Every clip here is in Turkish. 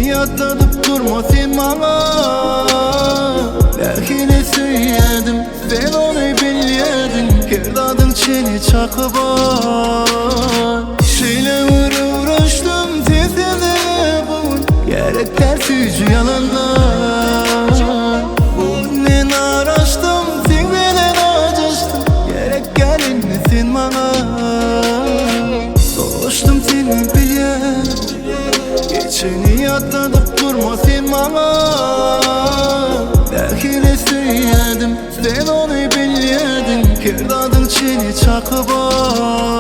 yadladıp durma sen bana. Belki söyledim sen onu biliyordun. Kırdadın çeni çakıban. Şeyle uğraştım tezene bugün. Gerek ters yüzü yalanlar. Bugün araştım sen bilen acıştım. Gerek gelin sen bana. Dolaştım seni bilyen. Geçeni yadladıp durma sen bana. Belki söyledim sen onu biliyordun. Kırdadın çeni çakıban.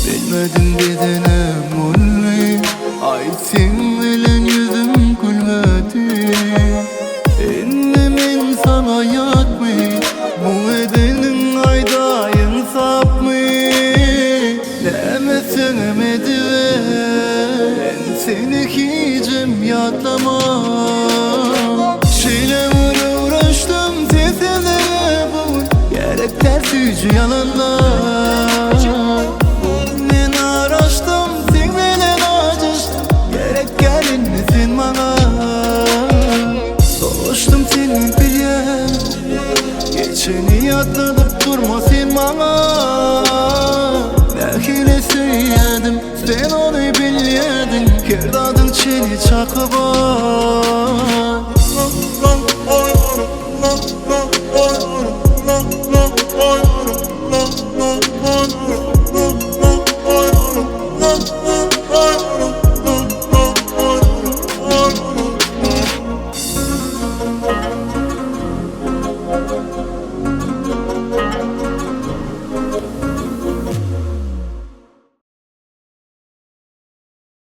Bilmedim dedenem onu. Ay sen bilen yüzüm gülmedi. Ennemin sana yakmı. Bu edenin ayda insaf mı? Deme söylemedi ve ben seni hicim yadlamam. Şeyle uğraştım sesine bugün. Gerek ters yüzü yalanlar. Bugün araştım sen bilen acıştım. Gerek gelin sen bana. Dolaştım seni bilyen. Geçeni yadladıp durma sen bana. Belki söyledim sen onu biliyordun. Kırdadın çeni çakıban.